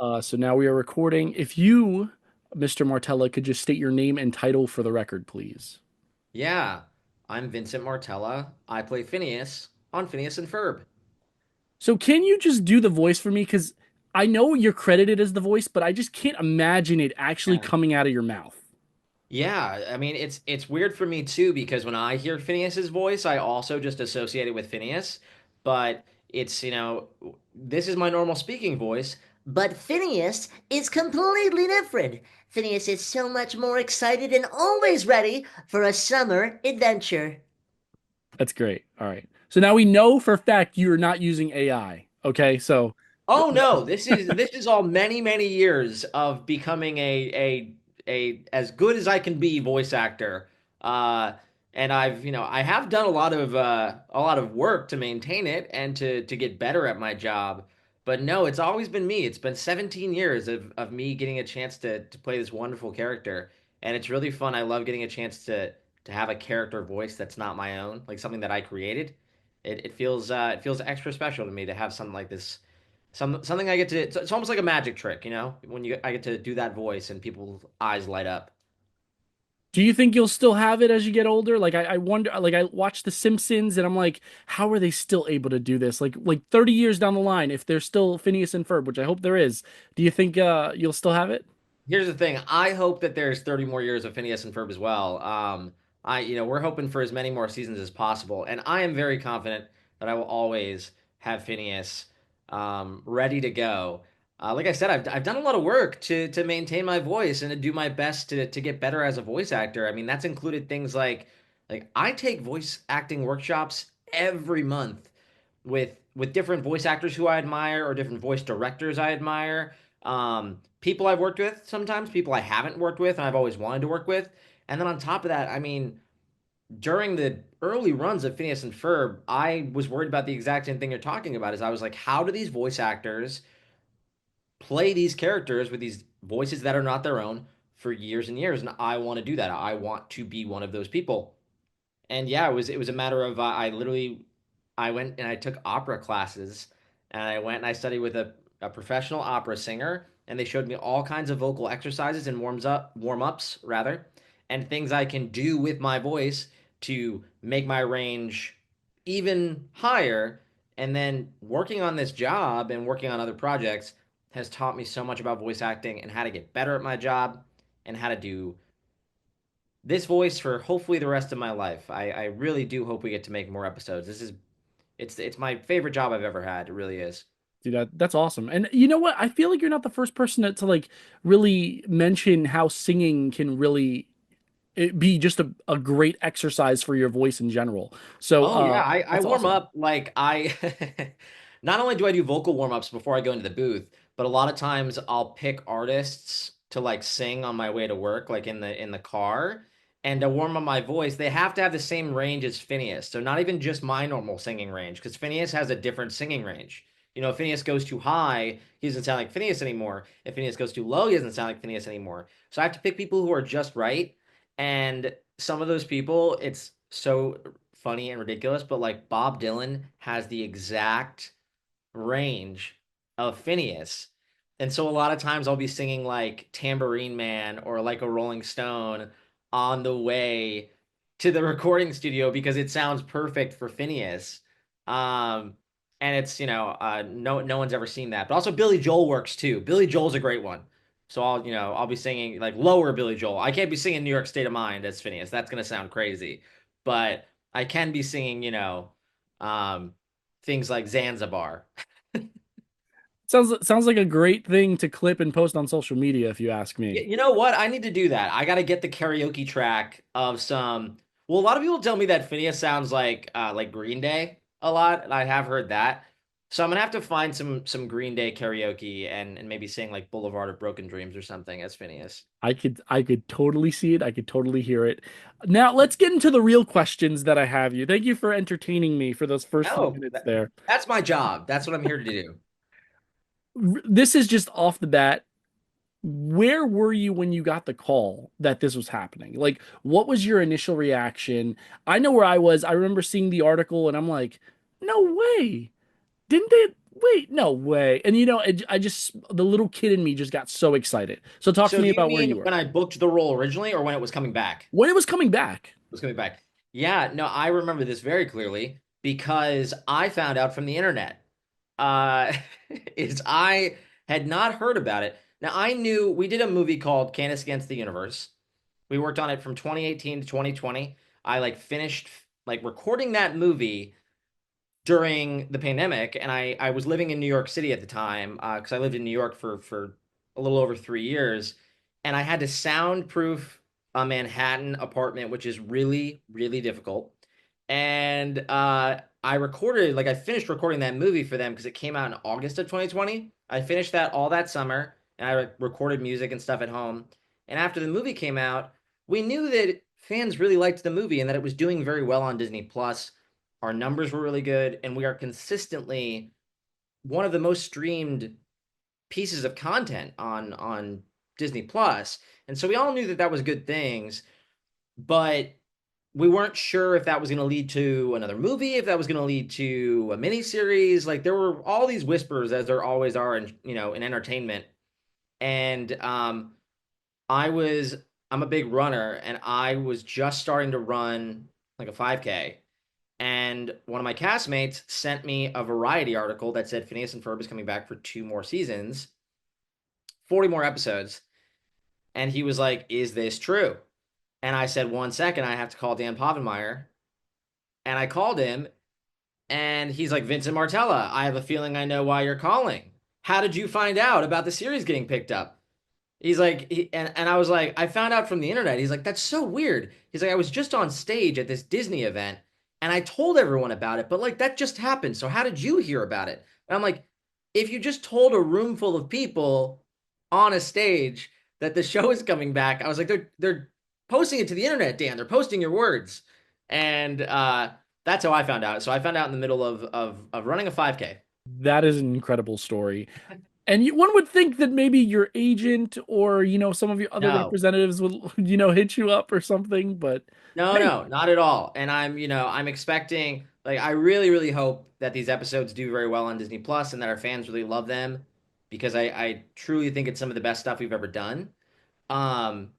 So now we are recording. If you, Mr. Martella, could just state your name and title for the record, please. Yeah, I'm Vincent Martella. I play Phineas on Phineas and Ferb. So can you just do the voice for me? Because I know you're credited as the voice, but I just can't imagine it actually Yeah. coming out of your mouth. Yeah, I mean it's weird for me too because when I hear Phineas's voice, I also just associate it with Phineas, but this is my normal speaking voice. But Phineas is completely different. Phineas is so much more excited and always ready for a summer adventure. That's great. All right. So now we know for a fact you're not using AI. Okay. So th- Oh no, this is all many years of becoming a as good as I can be voice actor. Uh and I have done a lot of work to maintain it and to get better at my job. But no, it's always been me. It's been 17 years of me getting a chance to play this wonderful character. And it's really fun. I love getting a chance to have a character voice that's not my own, like something that I created. It feels extra special to me to have something like this, something I get to. It's almost like a magic trick, when I get to do that voice and people's eyes light up. do you think you'll still have it as you get older? Like I wonder, like I watch The Simpsons and I'm like, how are they still able to do this? Like 30 years down the line, if there's still Phineas and Ferb, which I hope there is, do you think you'll still have it? Here's the thing. I hope that there's 30 more years of Phineas and Ferb as well. We're hoping for as many more seasons as possible, and I am very confident that I will always have Phineas ready to go. Like I said, I've done a lot of work to maintain my voice and to do my best to get better as a voice actor. I mean, that's included things like I take voice acting workshops every month with different voice actors who I admire or different voice directors I admire. People I've worked with sometimes, people I haven't worked with and I've always wanted to work with. And then on top of that, I mean, during the early runs of Phineas and Ferb, I was worried about the exact same thing you're talking about. Is I was like, how do these voice actors play these characters with these voices that are not their own for years and years? And I want to do that. I want to be one of those people. And yeah, it was a matter of I went and I took opera classes, and I went and I studied with a professional opera singer, and they showed me all kinds of vocal exercises and warm ups rather, and things I can do with my voice to make my range even higher. And then working on this job and working on other projects has taught me so much about voice acting and how to get better at my job and how to do this voice for hopefully the rest of my life. I really do hope we get to make more episodes. It's my favorite job I've ever had. It really is. Dude, that's awesome. And you know what? I feel like you're not the first person to like really mention how singing can really be just a great exercise for your voice in general. So Oh yeah, I that's warm awesome. up like I not only do I do vocal warm-ups before I go into the booth, but a lot of times I'll pick artists to like sing on my way to work, like in the car. And to warm up my voice, they have to have the same range as Phineas. So not even just my normal singing range, because Phineas has a different singing range. If Phineas goes too high, he doesn't sound like Phineas anymore. If Phineas goes too low, he doesn't sound like Phineas anymore. So I have to pick people who are just right. And some of those people, it's so funny and ridiculous, but like Bob Dylan has the exact range of Phineas. And so a lot of times I'll be singing like Tambourine Man or like a Rolling Stone on the way to the recording studio because it sounds perfect for Phineas. Um, and it's, no one's ever seen that. But also Billy Joel works too. Billy Joel's a great one. So I'll be singing like lower Billy Joel. I can't be singing New York State of Mind as Phineas. That's gonna sound crazy. But I can be singing, um, things like Zanzibar. Sounds like a great thing to clip and post on social media, if you ask me. You know what? I need to do that. I got to get the karaoke track of some. Well, a lot of people tell me that Phineas sounds like Green Day a lot, and I have heard that. So I'm gonna have to find some Green Day karaoke and maybe sing like Boulevard of Broken Dreams or something as Phineas. I could totally see it. I could totally hear it. Now let's get into the real questions that I have you. Thank you for entertaining me for those first few No, minutes there. that's my job. That's what I'm here to do. This is just off the bat. Where were you when you got the call that this was happening? Like, what was your initial reaction? I know where I was. I remember seeing the article and I'm like, no way. Didn't they? Wait, no way. And I just the little kid in me just got so excited. So talk to So me do you about where mean you were when I booked the role originally or when it was coming back? when it was coming back. It was coming back. Yeah, no, I remember this very clearly because I found out from the internet. Uh, is I had not heard about it. Now I knew we did a movie called Candace Against the Universe. We worked on it from 2018 to 2020. I like finished like recording that movie during the pandemic, and I was living in New York City at the time because I lived in New York for a little over 3 years, and I had to soundproof a Manhattan apartment, which is really really difficult. And I finished recording that movie for them because it came out in August of 2020. I finished that all that summer, and I recorded music and stuff at home. And after the movie came out, we knew that fans really liked the movie and that it was doing very well on Disney Plus. Our numbers were really good, and we are consistently one of the most streamed pieces of content on Disney Plus. And so we all knew that that was good things, but we weren't sure if that was going to lead to another movie, if that was going to lead to a mini series. Like there were all these whispers, as there always are in in entertainment. And I was I'm a big runner, and I was just starting to run like a 5K, and one of my castmates sent me a Variety article that said Phineas and Ferb is coming back for 2 more seasons, 40 more episodes. And he was like, "Is this true?" And I said, "One second, I have to call Dan Povenmire." And I called him, and he's like, "Vincent Martella, I have a feeling I know why you're calling. How did you find out about the series getting picked up?" He's like, and I was like, "I found out from the internet." He's like, "That's so weird." He's like, "I was just on stage at this Disney event and I told everyone about it, but like that just happened. So how did you hear about it?" And I'm like, "If you just told a room full of people on a stage that the show is coming back," I was like, they're posting it to the internet, Dan. They're posting your words." And that's how I found out. So I found out in the middle of running a 5K. That is an incredible story. And one would think that maybe your agent or, some of your other No. representatives would, hit you up or something, but No, hey, no, not at all. And I'm expecting, like, I really, really hope that these episodes do very well on Disney Plus and that our fans really love them because I truly think it's some of the best stuff we've ever done. Um,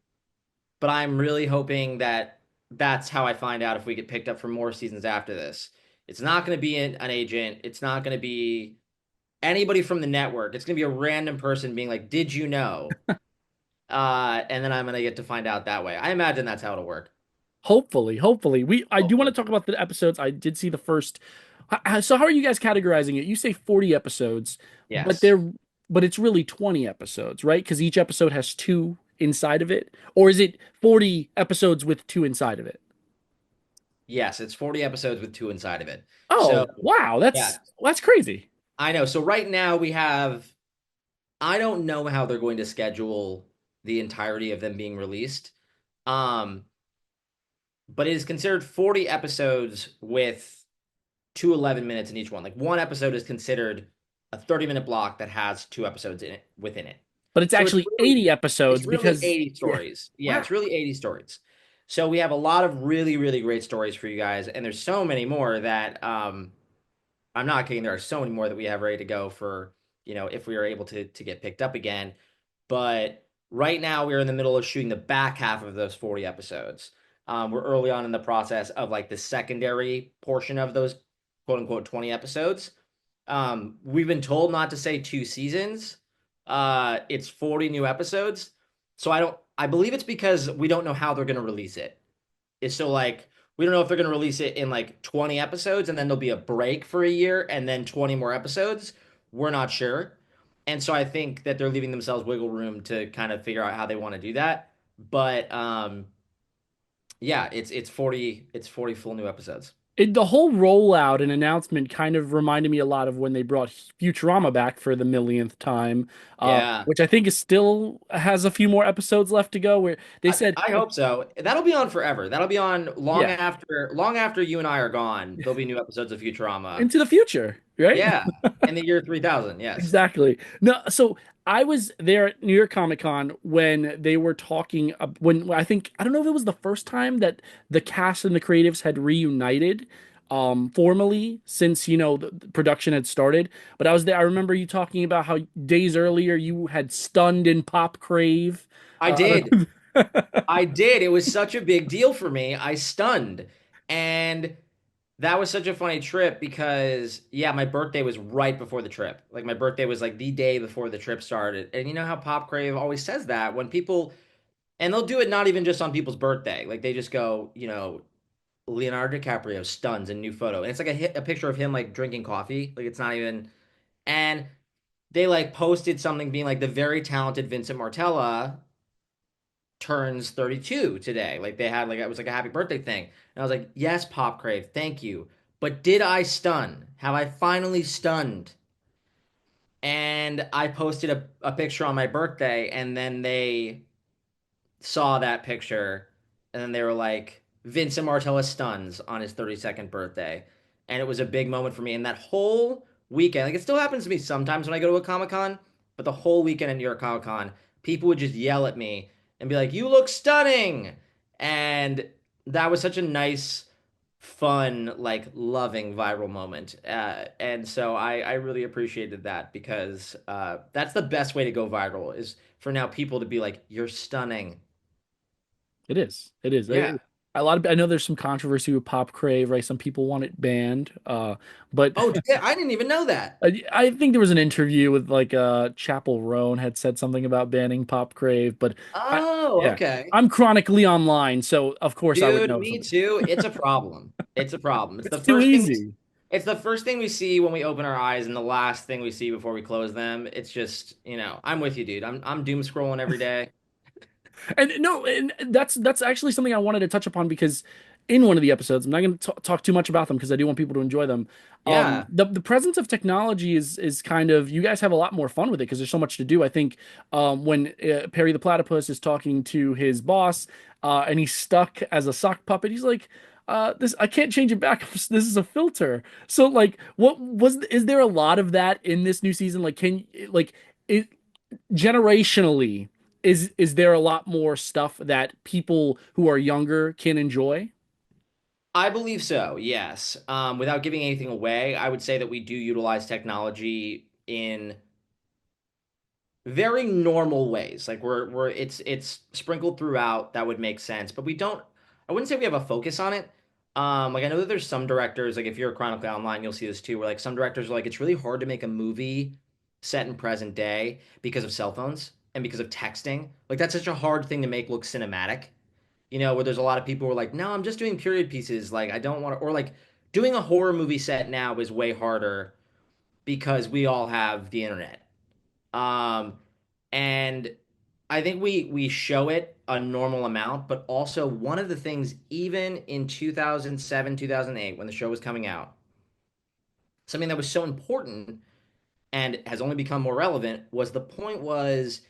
but I'm really hoping that that's how I find out if we get picked up for more seasons after this. It's not going to be an agent. It's not going to be anybody from the network. It's going to be a random person being like, "Did you know?" And then I'm going to get to find out that way. I imagine that's how it'll work. hopefully. I do want to Hopefully. talk about the episodes. I did see the first. So how are you guys categorizing it? You say 40 episodes, but Yes. but it's really 20 episodes, right? Because each episode has two inside of it, or is it 40 episodes with two inside of it? Yes, it's 40 episodes with two inside of it. So, Oh, wow, yeah, that's crazy. I know. So right now we have I don't know how they're going to schedule the entirety of them being released. Um, but it is considered 40 episodes with 2 11 minutes in each one. Like one episode is considered a 30-minute block that has two episodes in it within it. But it's So it's actually really 80 it's episodes really because 80 yeah. stories. Yeah, Wow. it's really 80 stories. So we have a lot of really, really great stories for you guys, and there's so many more that I'm not kidding. There are so many more that we have ready to go for, if we are able to get picked up again. But right now we're in the middle of shooting the back half of those 40 episodes. We're early on in the process of like the secondary portion of those quote unquote 20 episodes. We've been told not to say 2 seasons. It's 40 new episodes. So I believe it's because we don't know how they're going to release it. Is so like we don't know if they're going to release it in like 20 episodes and then there'll be a break for a year and then 20 more episodes. We're not sure. And so I think that they're leaving themselves wiggle room to kind of figure out how they want to do that. But yeah, it's 40 full new episodes. The whole rollout and announcement kind of reminded me a lot of when they brought Futurama back for the millionth time, Yeah. which I think is still has a few more episodes left to go. Where they said, I hope so. That'll be on forever. That'll be on yeah, long after you and I are gone. There'll be new episodes of Futurama. into the future, right? Yeah. In the year 3000. Yes. Exactly. No, so I was there at New York Comic Con when they were talking, when I don't know if it was the first time that the cast and the creatives had reunited. formally since the production had started. But I was there. I remember you talking about how days earlier you had stunned in Pop Crave. I I did. don't know. I did. It was such a big deal for me. I stunned. And that was such a funny trip because, yeah, my birthday was right before the trip. Like, my birthday was like the day before the trip started. And you know how Pop Crave always says that when people, and they'll do it not even just on people's birthday. Like, they just go, Leonardo DiCaprio stuns in new photo. And it's like a picture of him like drinking coffee. Like, it's not even, and they like posted something being like the very talented Vincent Martella turns 32 today. Like they had like it was like a happy birthday thing. And I was like, "Yes, Pop Crave, thank you." But did I stun? Have I finally stunned? And I posted a picture on my birthday and then they saw that picture and then they were like, Vincent Martella stuns on his 32nd birthday. And it was a big moment for me. And that whole weekend, like it still happens to me sometimes when I go to a Comic Con, but the whole weekend at New York Comic Con, people would just yell at me and be like, "You look stunning." And that was such a nice, fun, like loving viral moment. And so I really appreciated that because that's the best way to go viral is for now people to be like, "You're stunning." It is. It is. Yeah. I know there's some controversy with Pop Crave, right? Some people want it banned. But Oh, yeah, I didn't even know that. I think there was an interview with like Chapel Roan had said something about banning Pop Crave, but I Oh, yeah, okay. I'm chronically online, so of course I would Dude, know me something. too. It's a problem. It's a problem. It's too easy. It's the first thing we see when we open our eyes and the last thing we see before we close them. It's just, I'm with you, dude. I'm doom scrolling every day. And no, and that's actually something I wanted to touch upon because in one of the episodes, I'm not going to talk too much about them because I do want people to enjoy them. Yeah. The presence of technology is kind of you guys have a lot more fun with it because there's so much to do. I think when Perry the Platypus is talking to his boss and he's stuck as a sock puppet, he's like. This I can't change it back. This is a filter. So like, is there a lot of that in this new season? Like, it, generationally, is there a lot more stuff that people who are younger can enjoy? I believe so, yes. Without giving anything away, I would say that we do utilize technology in very normal ways. Like we're it's sprinkled throughout. That would make sense, but we don't. I wouldn't say we have a focus on it. Like I know that there's some directors, like if you're chronically online, you'll see this too, where like some directors are like, it's really hard to make a movie set in present day because of cell phones and because of texting. Like that's such a hard thing to make look cinematic. Where there's a lot of people who are like, no, I'm just doing period pieces. Like I don't want to, or like doing a horror movie set now is way harder because we all have the internet. Um, and I think we show it a normal amount, but also one of the things, even in 2007, 2008, when the show was coming out, something that was so important and has only become more relevant was the point was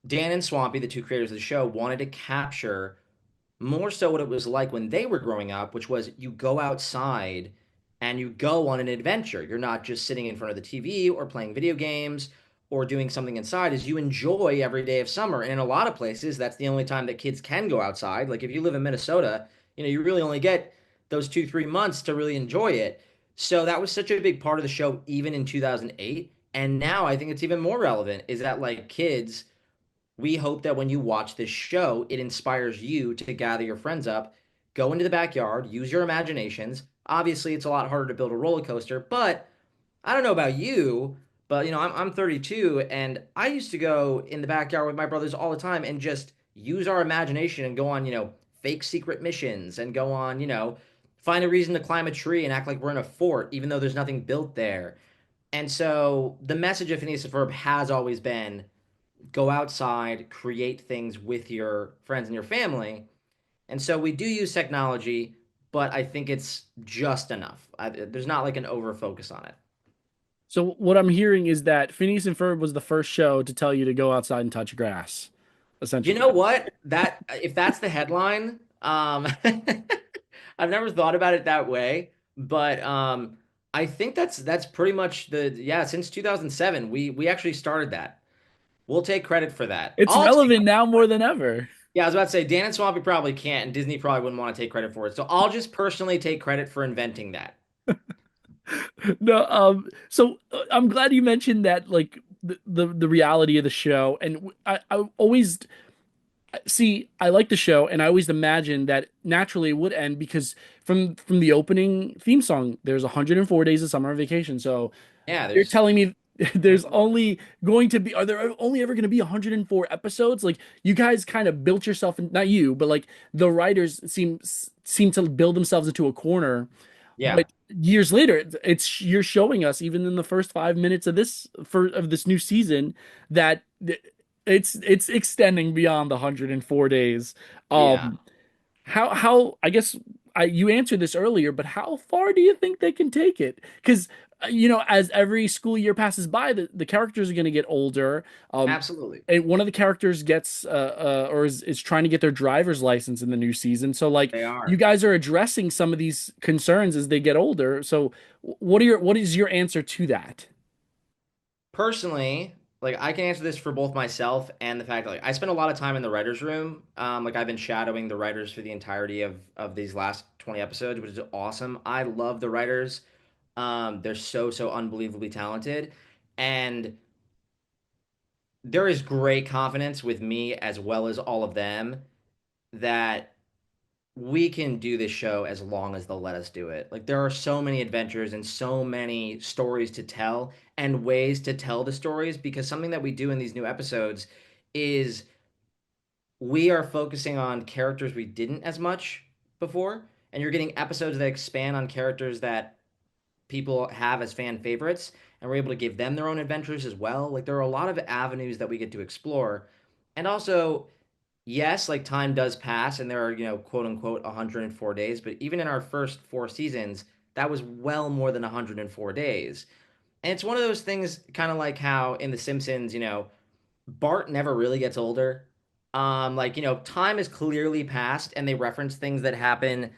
Dan and Swampy, the two creators of the show, wanted to capture more so what it was like when they were growing up, which was you go outside and you go on an adventure. You're not just sitting in front of the TV or playing video games or doing something inside, is you enjoy every day of summer. And in a lot of places, that's the only time that kids can go outside. Like if you live in Minnesota, you really only get those 2, 3 months to really enjoy it. So that was such a big part of the show, even in 2008. And now I think it's even more relevant is that like kids we hope that when you watch this show, it inspires you to gather your friends up, go into the backyard, use your imaginations. Obviously, it's a lot harder to build a roller coaster, but I don't know about you, but I'm 32 and I used to go in the backyard with my brothers all the time and just use our imagination and go on, fake secret missions and go on, find a reason to climb a tree and act like we're in a fort, even though there's nothing built there. And so the message of Phineas and Ferb has always been go outside, create things with your friends and your family. And so we do use technology, but I think it's just enough. There's not like an over focus on it. So what I'm hearing is that Phineas and Ferb was the first show to tell you to go outside and touch grass, You essentially. know what? That if that's the headline, I've never thought about it that way, but I think that's pretty much yeah, since 2007, we actually started that. We'll take credit for that. It's I'll take relevant now more than ever. Yeah, I was about to say Dan and Swampy probably can't, and Disney probably wouldn't want to take credit for it. So I'll just personally take credit for inventing that. No, so I'm glad you mentioned that, like the reality of the show, and I always see, I like the show, and I always imagined that naturally it would end because from the opening theme song, there's 104 days of summer vacation. So Yeah, you're there's telling me there's 104. only going to be, are there only ever going to be 104 episodes? Like you guys kind of built yourself in, not you, but like the writers seem to build themselves into a corner. Yeah, But years later, it's you're showing us even in the first 5 minutes of this new season that it's extending beyond the 104 days. yeah. Um, how I guess you answered this earlier, but how far do you think they can take it? Because as every school year passes by, the characters are going to get older. Absolutely. And one of the characters gets or is trying to get their driver's license in the new season. So like They you are. guys are addressing some of these concerns as they get older. So what is your answer to that? Personally, like I can answer this for both myself and the fact that like I spend a lot of time in the writers' room. Like I've been shadowing the writers for the entirety of these last 20 episodes, which is awesome. I love the writers. They're so unbelievably talented, and there is great confidence with me as well as all of them that we can do this show as long as they'll let us do it. Like there are so many adventures and so many stories to tell and ways to tell the stories because something that we do in these new episodes is we are focusing on characters we didn't as much before, and you're getting episodes that expand on characters that people have as fan favorites, and we're able to give them their own adventures as well. Like there are a lot of avenues that we get to explore. And also, yes, like time does pass and there are, quote unquote 104 days, but even in our first 4 seasons, that was well more than 104 days. And it's one of those things kind of like how in The Simpsons, Bart never really gets older. Like, time has clearly passed and they reference things that happen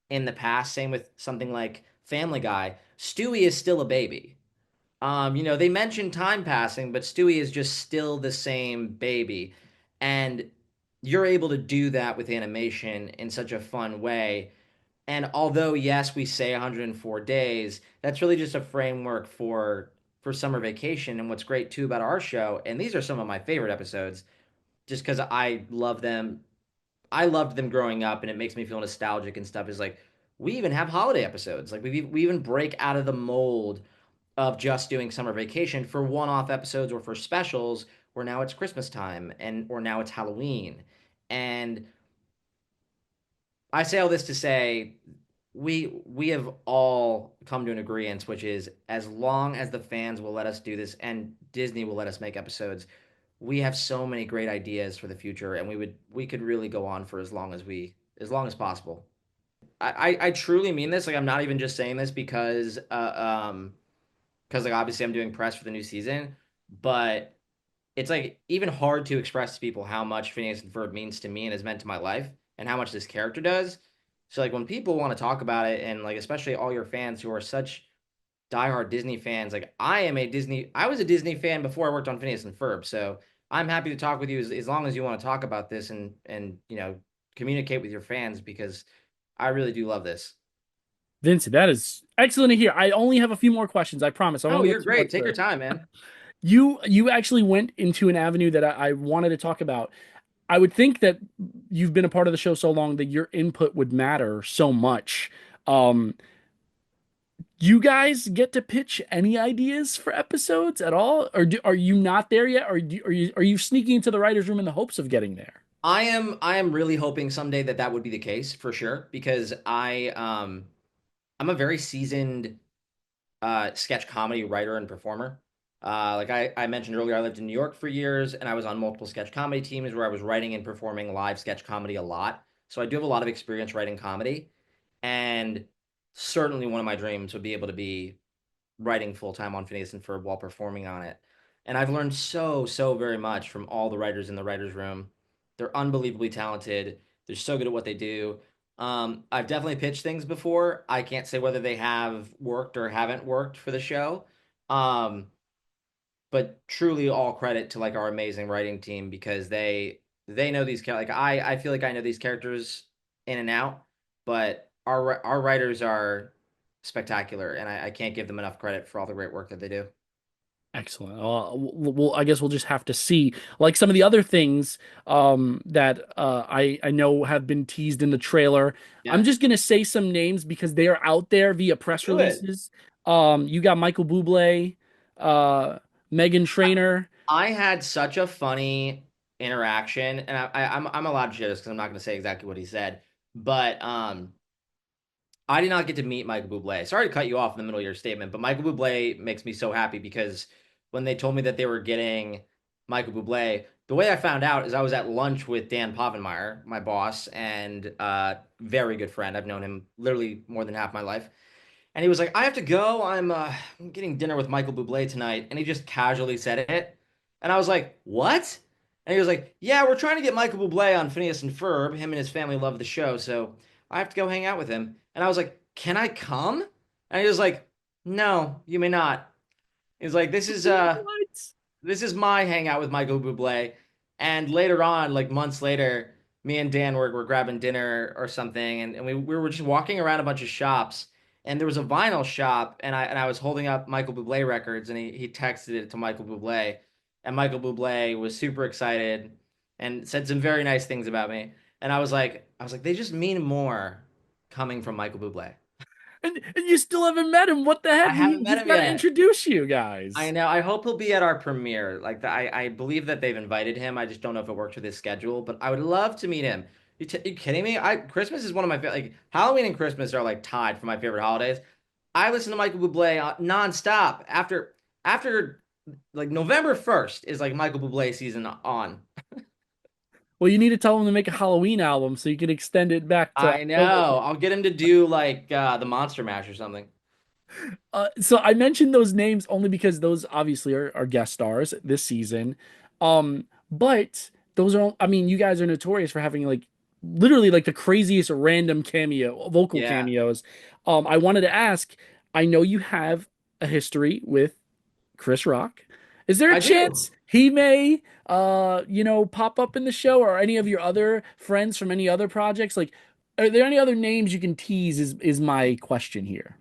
in the past. Same with something like Family Guy. Stewie is still a baby. They mention time passing, but Stewie is just still the same baby. And you're able to do that with animation in such a fun way. And although, yes, we say 104 days, that's really just a framework for summer vacation. And what's great too about our show, and these are some of my favorite episodes, just because I love them. I loved them growing up, and it makes me feel nostalgic and stuff. Is like we even have holiday episodes. Like we even break out of the mold of just doing summer vacation for one-off episodes or for specials where now it's Christmas time and or now it's Halloween. And I say all this to say we have all come to an agreement, which is as long as the fans will let us do this and Disney will let us make episodes, we have so many great ideas for the future, and we could really go on for as long as possible. I truly mean this. Like I'm not even just saying this because like obviously I'm doing press for the new season, but it's like even hard to express to people how much Phineas and Ferb means to me and has meant to my life and how much this character does. So like when people want to talk about it and like especially all your fans who are such diehard Disney fans, like I was a Disney fan before I worked on Phineas and Ferb. So I'm happy to talk with you as long as you want to talk about this and communicate with your fans because I really do love this. Vincent, that is excellent to hear. I only have a few more questions, I promise. I Oh, won't go you're too great. much Take your further. time, man. You actually went into an avenue that I wanted to talk about. I would think that you've been a part of the show so long that your input would matter so much. Um, you guys get to pitch any ideas for episodes at all, or are you not there yet, or are you sneaking into the writers' room in the hopes of getting there? I am really hoping someday that that would be the case for sure because I'm a very seasoned sketch comedy writer and performer. Like I mentioned earlier, I lived in New York for years and I was on multiple sketch comedy teams where I was writing and performing live sketch comedy a lot. So I do have a lot of experience writing comedy. And certainly one of my dreams would be able to be writing full time on Phineas and Ferb while performing on it. And I've learned so very much from all the writers in the writers' room. They're unbelievably talented. They're so good at what they do. I've definitely pitched things before. I can't say whether they have worked or haven't worked for the show. Um, but truly all credit to like our amazing writing team because they know these like I feel like I know these characters in and out, but our writers are spectacular, and I can't give them enough credit for all the great work that they do. Excellent. I guess we'll just have to see. Like some of the other things that I know have been teased in the trailer. I'm Yeah, just gonna say some names because they are out there via press do it. releases. You got Michael Bublé, uh, Megan Trainor. I had such a funny interaction, and I'm allowed to share this because I'm not going to say exactly what he said, but I did not get to meet Michael Bublé. Sorry to cut you off in the middle of your statement, but Michael Bublé makes me so happy because when they told me that they were getting Michael Bublé, the way I found out is I was at lunch with Dan Povenmire, my boss, and very good friend. I've known him literally more than half my life. And he was like, "I have to go. I'm getting dinner with Michael Bublé tonight." And he just casually said it. And I was like, "What?" And he was like, "Yeah, we're trying to get Michael Bublé on Phineas and Ferb. Him and his family love the show, so I have to go hang out with him." And I was like, "Can I come?" And he was like, "No, you may not." He's like, What? this is my hangout with Michael Bublé. And later on, like months later, me and Dan were grabbing dinner or something, and we were just walking around a bunch of shops, and there was a vinyl shop, and I was holding up Michael Bublé records, and he texted it to Michael Bublé, and Michael Bublé was super excited and said some very nice things about me. And I was like, they just mean more coming from Michael Bublé. And you still haven't met him. What the I heck? haven't met He's him got to yet. introduce you I guys. know. I hope he'll be at our premiere. I believe that they've invited him. I just don't know if it works with his schedule. But I would love to meet him. You kidding me? I Christmas is one of my like Halloween and Christmas are like tied for my favorite holidays. I listen to Michael Bublé nonstop after like November 1st is like Michael Bublé season on. Well, you need to tell him to make a Halloween album so you can extend it back to I October. know. I'll get him to do like the Monster Mash or something. So I mentioned those names only because those obviously are guest stars this season. But those are, I mean, you guys are notorious for having like literally like the craziest random vocal Yeah, cameos. I wanted to ask, I know you have a history with Chris Rock. Is there a I do. chance he may, pop up in the show or any of your other friends from any other projects? Like, are there any other names you can tease? Is my question here.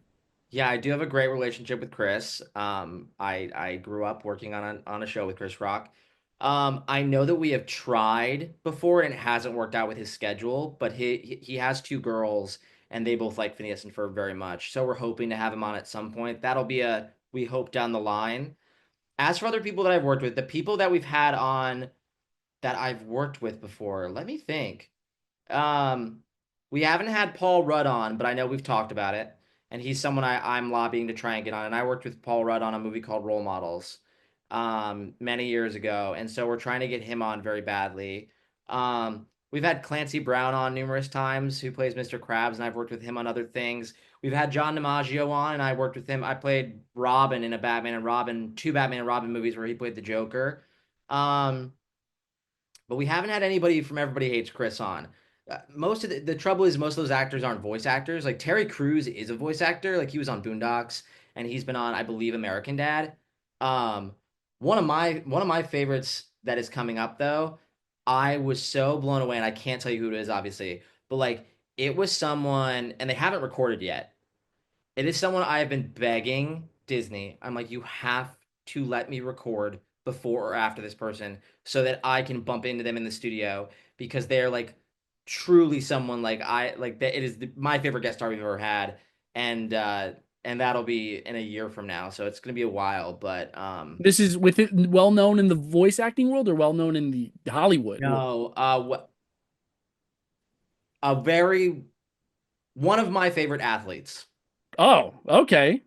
Yeah, I do have a great relationship with Chris. I grew up working on a show with Chris Rock. I know that we have tried before and it hasn't worked out with his schedule, but he has two girls and they both like Phineas and Ferb very much. So we're hoping to have him on at some point. That'll be a we hope down the line. As for other people that I've worked with, the people that we've had on that I've worked with before, let me think. Um, we haven't had Paul Rudd on, but I know we've talked about it, and he's someone I'm lobbying to try and get on. And I worked with Paul Rudd on a movie called Role Models, many years ago, and so we're trying to get him on very badly. We've had Clancy Brown on numerous times, who plays Mr. Krabs, and I've worked with him on other things. We've had John DiMaggio on, and I worked with him. I played Robin in a two Batman and Robin movies where he played the Joker. Um, but we haven't had anybody from Everybody Hates Chris on. Most of the trouble is most of those actors aren't voice actors. Like Terry Crews is a voice actor. Like he was on Boondocks and he's been on, I believe, American Dad. Um, one of my favorites that is coming up though, I was so blown away, and I can't tell you who it is, obviously, but like it was someone, and they haven't recorded yet. It is someone I have been begging Disney. I'm like, you have to let me record before or after this person so that I can bump into them in the studio because they're like truly someone like I like that. It is my favorite guest star we've ever had, and that'll be in a year from now. So it's gonna be a while, but This is within well known in the voice acting world or well known in the Hollywood world. no, a very one of my favorite athletes. Oh, okay.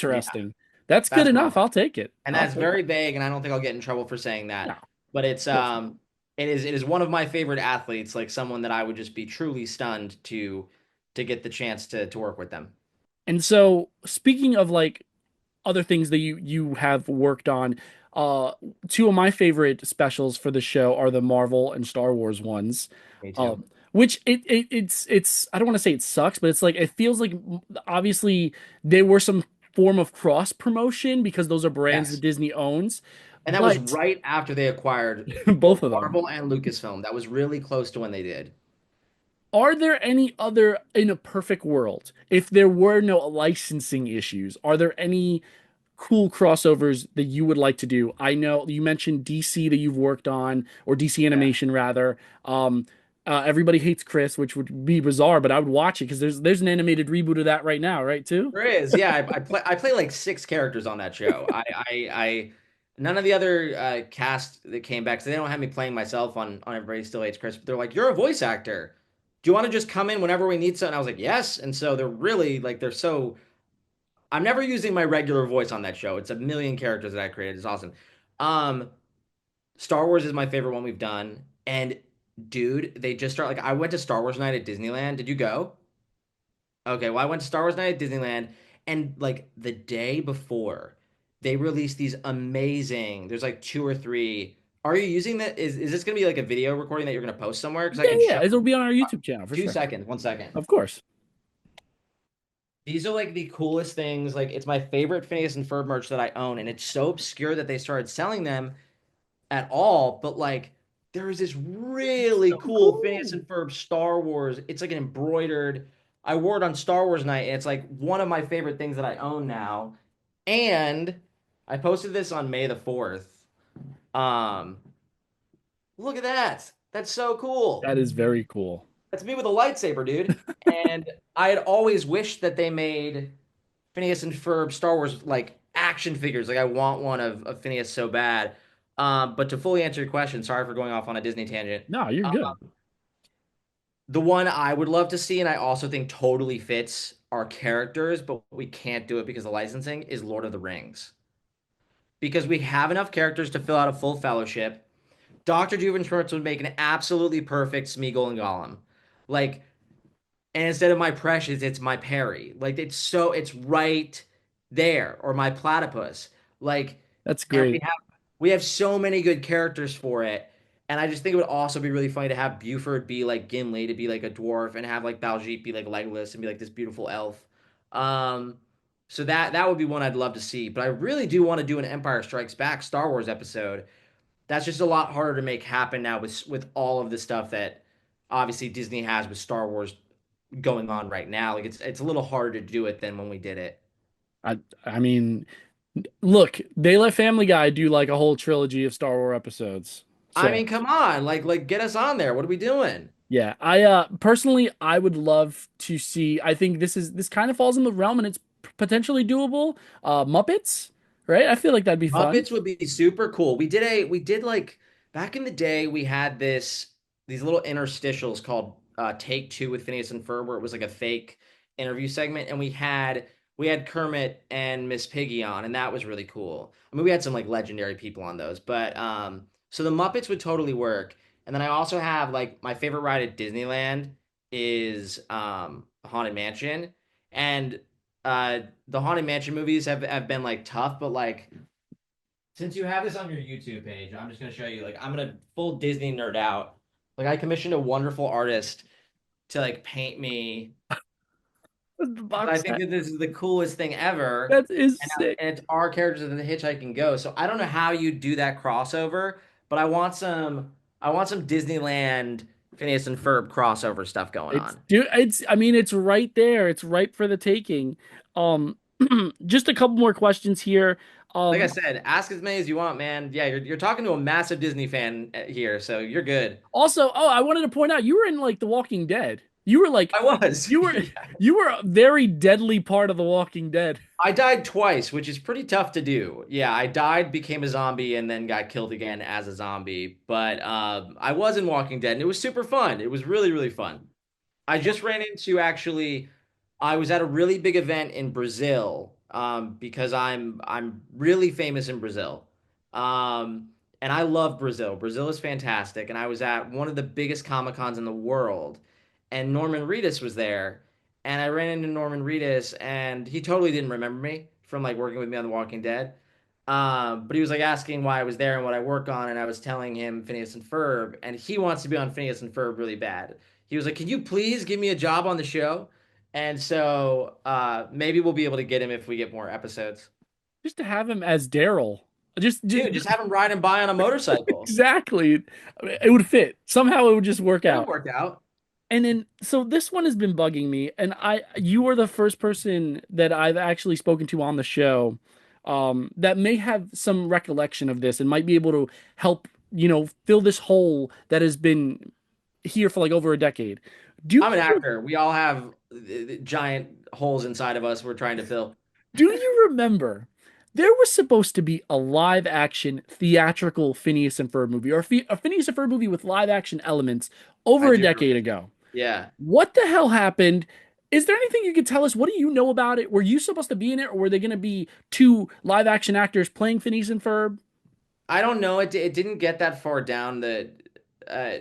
Yeah, Interesting. That's good that's one. enough. I'll take it. And I'll that's take it. very vague, and I don't think I'll get in trouble for saying No, that. of But it's course not. it is one of my favorite athletes, like someone that I would just be truly stunned to get the chance to work with them. And so, speaking of like other things that you have worked on, uh, two of my favorite specials for the show are the Marvel and Star Wars ones. Me too. Um, which it's I don't want to say it sucks, but it's like it feels like obviously there were some form of cross promotion because those are brands that Yes. Disney owns. And that was But right after they acquired both both of them. Marvel and Lucasfilm. That was really close to when they did. Are there any other, in a perfect world, if there were no licensing issues, are there any cool crossovers that you would like to do? I know you mentioned DC that you've worked on, or DC Yeah. animation rather. Everybody hates Chris, which would be bizarre, but I would watch it because there's an animated reboot of that right now, right? Too. There is, yeah. I play like six characters on that show. None of the other cast that came back, so they don't have me playing myself on Everybody Still Hates Chris. But they're like, "You're a voice actor. Do you want to just come in whenever we need something?" I was like, "Yes." And so they're really like they're so. I'm never using my regular voice on that show. It's a million characters that I created. It's awesome. Um, Star Wars is my favorite one we've done, and dude, they just start like I went to Star Wars night at Disneyland. Did you go? Okay, well, I went to Star Wars Night at Disneyland, and like the day before, they released these amazing. There's like two or three. Are you using that? Is this gonna be like a video recording that you're gonna post somewhere? Because I Yeah, can yeah, show. it'll be on our YouTube channel for Two sure. seconds, 1 second. Of course. These are like the coolest things. Like it's my favorite Phineas and Ferb merch that I own, and it's so obscure that they started selling them at all. But like, there is this really So cool Phineas cool. and Ferb Star Wars. It's like an embroidered. I wore it on Star Wars night, and it's like one of my favorite things that I own now. And I posted this on May the 4th. Um, Look at that. That's so cool. That is very cool. That's me with a lightsaber, dude. And I had always wished that they made Phineas and Ferb Star Wars like action figures. Like I want one of Phineas so bad. But to fully answer your question, sorry for going off on a Disney tangent. No, you're Uh, good. the one I would love to see, and I also think totally fits our characters, but we can't do it because of licensing, is Lord of the Rings. Because we have enough characters to fill out a full fellowship. Dr. Doofenshmirtz would make an absolutely perfect Smeagol and Gollum. Like, and instead of my precious, it's my Perry. Like it's right there, or my platypus. Like, That's and great. we have so many good characters for it. And I just think it would also be really funny to have Buford be like Gimli, to be like a dwarf, and have like Baljeet be like Legolas and be like this beautiful elf. Um, so that would be one I'd love to see. But I really do want to do an Empire Strikes Back Star Wars episode. That's just a lot harder to make happen now with all of the stuff that obviously Disney has with Star Wars going on right now. Like it's a little harder to do it than when we did it. I I mean, look, they let Family Guy do like a whole trilogy of Star Wars episodes. I So mean, come on, like get us on there. What are we doing? yeah, I personally I would love to see. I think this kind of falls in the realm and it's potentially doable. Muppets, right? I feel like that'd be fun. Muppets would be super cool. We did like back in the day we had these little interstitials called Take Two with Phineas and Ferb, where it was like a fake interview segment, and we had Kermit and Miss Piggy on, and that was really cool. I mean, we had some like legendary people on those, but so the Muppets would totally work. And then I also have like my favorite ride at Disneyland is Haunted Mansion, and the Haunted Mansion movies have been like tough, but like since you have this on your YouTube page, I'm just gonna show you. Like, I'm gonna full Disney nerd out. Like, I commissioned a wonderful artist to like paint me. The 'Cause I box think set. that this is the coolest thing ever, That is and sick. and it's our characters in the Hitchhiking Ghost. So I don't know how you do that crossover, but I want some Disneyland Phineas and Ferb crossover stuff going It's on. dude, it's I mean it's right there. It's ripe for the taking. Um just a couple more questions here. Like I Um said, ask as many as you want, man. Yeah, you're talking to a massive Disney fan here, so you're good. Also, oh, I wanted to point out you were in like The Walking Dead. You were like I was. you were you were a very deadly part of The Walking Dead. I died twice, which is pretty tough to do. Yeah, I died, became a zombie, and then got killed again as a zombie. But I was in Walking Dead, and it was super fun. It was really, really fun. I just ran into actually, I was at a really big event in Brazil, because I'm really famous in Brazil. And I love Brazil. Brazil is fantastic. And I was at one of the biggest Comic Cons in the world, and Norman Reedus was there. And I ran into Norman Reedus, and he totally didn't remember me from like working with me on The Walking Dead. But he was like asking why I was there and what I work on, and I was telling him Phineas and Ferb, and he wants to be on Phineas and Ferb really bad. He was like, "Can you please give me a job on the show?" And so maybe we'll be able to get him if we get more episodes. Just to have him as Daryl. Just Dude, just have him riding by on a motorcycle. exactly. I mean, it would fit. Somehow it would just work It would out. work out. And then, so this one has been bugging me, and you are the first person that I've actually spoken to on the show, that may have some recollection of this and might be able to help, fill this hole that has been here for like over a decade. Do I'm an you actor. We all have giant holes inside of us we're trying to fill. Do you remember there was supposed to be a live action theatrical Phineas and Ferb movie, or a Phineas and Ferb movie with live action elements I over a do. decade ago? Yeah. What the hell happened? Is there anything you could tell us? What do you know about it? Were you supposed to be in it, or were they going to be two live action actors playing Phineas and Ferb? I don't know. It didn't get that far down. Uh,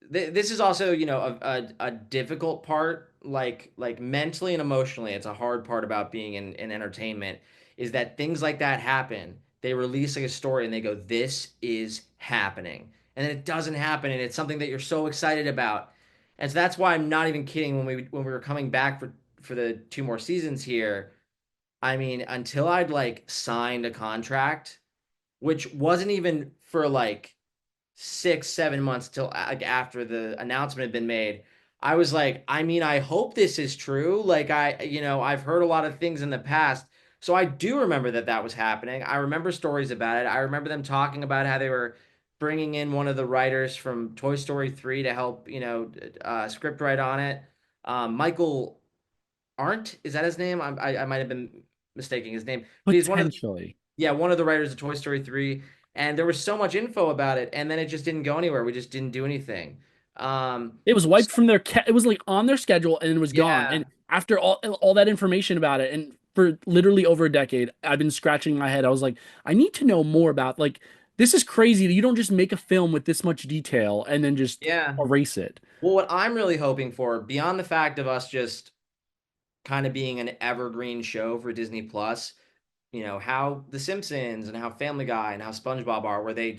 this is also, a difficult part, like mentally and emotionally. It's a hard part about being in entertainment is that things like that happen. They release like a story and they go, "This is happening," and then it doesn't happen, and it's something that you're so excited about. And so that's why I'm not even kidding when we were coming back for the two more seasons here. I mean, until I'd like signed a contract, which wasn't even for like 6, 7 months till like after the announcement had been made. I was like, I mean, I hope this is true. Like I've heard a lot of things in the past. So I do remember that was happening. I remember stories about it. I remember them talking about how they were bringing in one of the writers from Toy Story 3 to help, script write on it. Michael Arndt, is that his name? I might have been mistaking his name, but he's one of the Potentially. yeah, one of the writers of Toy Story 3, and there was so much info about it, and then it just didn't go anywhere. We just didn't do anything. It was So, wiped from it was like on their schedule and it was gone. yeah, And after all that information about it, and for literally over a decade, I've been scratching my head. I was like, I need to know more about, like, this is crazy that you don't just make a film with this much detail and then just yeah. erase it. Well, what I'm really hoping for, beyond the fact of us just kind of being an evergreen show for Disney Plus, how The Simpsons and how Family Guy and how SpongeBob are, where they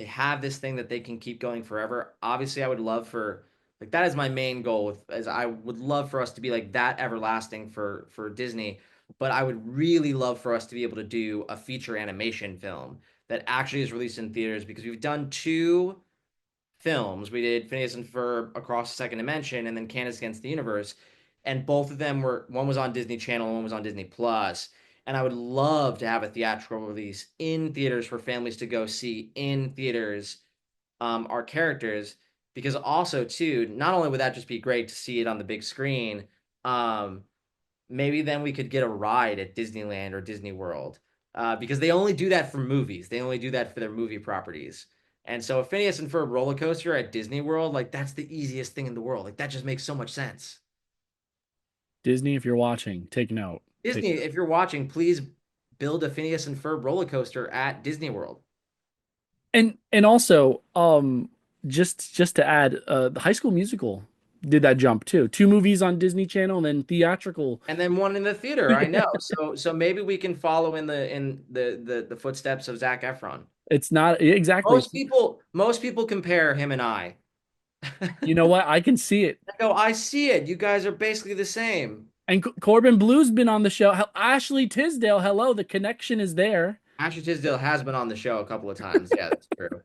have this thing that they can keep going forever. Obviously, I would love for like that is my main goal as I would love for us to be like that everlasting for Disney, but I would really love for us to be able to do a feature animation film that actually is released in theaters because we've done two films. We did Phineas and Ferb Across the Second Dimension and then Candace Against the Universe. And both of them were one was on Disney Channel and one was on Disney Plus. And I would love to have a theatrical release in theaters for families to go see in theaters our characters. Because also, too, not only would that just be great to see it on the big screen, um, maybe then we could get a ride at Disneyland or Disney World because they only do that for movies. They only do that for their movie properties. And so, a Phineas and Ferb roller coaster at Disney World, like that's the easiest thing in the world. Like that just makes so much sense. Disney, if you're watching, take note. Take Disney, note. if you're watching, please build a Phineas and Ferb roller coaster at Disney World. And also, just to add, the High School Musical did that jump too. Two movies on Disney Channel and then theatrical. And then one in the theater, I know. So maybe we can follow in the footsteps of Zac Efron. It's not exactly. Most people compare him and I. You know what? I can see it. I go, I see it. You guys are basically the same. And Corbin Blue's been on the show. Ashley Tisdale, hello. The connection is there. Ashley Tisdale has been on the show a couple of times. Yeah, that's true.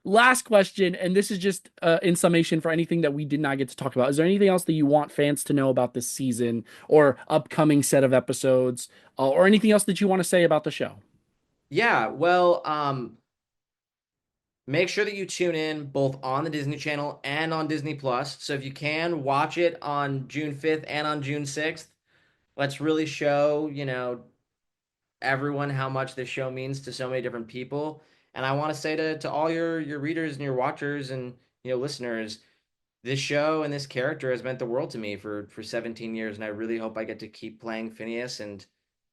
Last question, and this is just in summation for anything that we did not get to talk about. Is there anything else that you want fans to know about this season or upcoming set of episodes, or anything else that you want to say about the show? Yeah, well, make sure that you tune in both on the Disney Channel and on Disney Plus. So if you can, watch it on June 5th and on June 6th. Let's really show, everyone how much this show means to so many different people. And I want to say to all your readers and your watchers and listeners, this show and this character has meant the world to me for 17 years, and I really hope I get to keep playing Phineas. And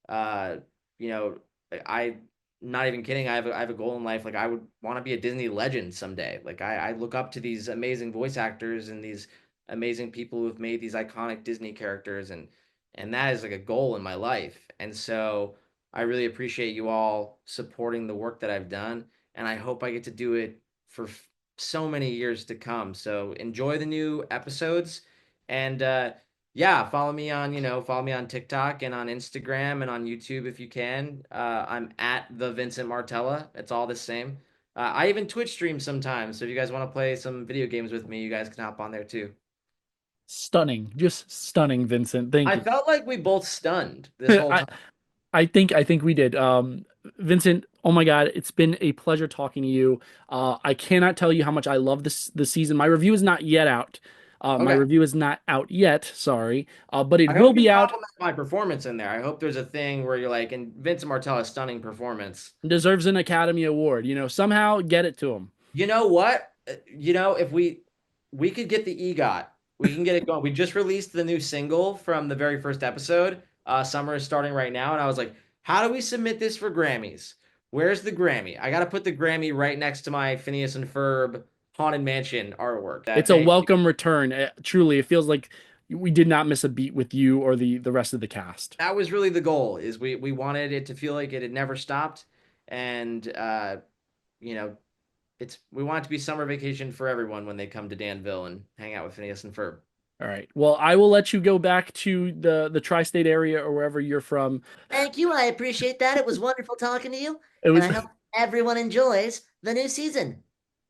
uh, you know, I not even kidding. I have a goal in life. Like I would want to be a Disney legend someday. Like I look up to these amazing voice actors and these amazing people who've made these iconic Disney characters, and that is like a goal in my life. And so I really appreciate you all supporting the work that I've done, and I hope I get to do it for so many years to come. So enjoy the new episodes, and Yeah, follow me on TikTok and on Instagram and on YouTube if you can. I'm at the Vincent Martella. It's all the same. I even Twitch stream sometimes, so if you guys want to play some video games with me, you guys can hop on there too. Stunning, just stunning, Vincent. Thank I you. felt like we both stunned this whole I time. I think we did. Vincent, oh my God, it's been a pleasure talking to you. I cannot tell you how much I love this season. My review is not yet out. My Okay. review is not out yet, sorry. But it I will hope you be out. compliment my performance in there. I hope there's a thing where you're like, and Vincent Martella's stunning performance. Deserves an Academy Award. Somehow get it to him. You know what? If we could get the EGOT, we can get it going. We just released the new single from the very first episode. Summer is starting right now, and I was like, how do we submit this for Grammys? Where's the Grammy? I got to put the Grammy right next to my Phineas and Ferb Haunted Mansion artwork. That It's a they welcome return. Truly, it feels like we did not miss a beat with you or the rest of the cast. that was really the goal. Is we wanted it to feel like it had never stopped, and you know, it's we want it to be summer vacation for everyone when they come to Danville and hang out with Phineas and Ferb. All right. Well, I will let you go back to the tri-state area or wherever you're from. Thank you. I appreciate that. It was wonderful talking to you, It and was I hope everyone enjoys the new season.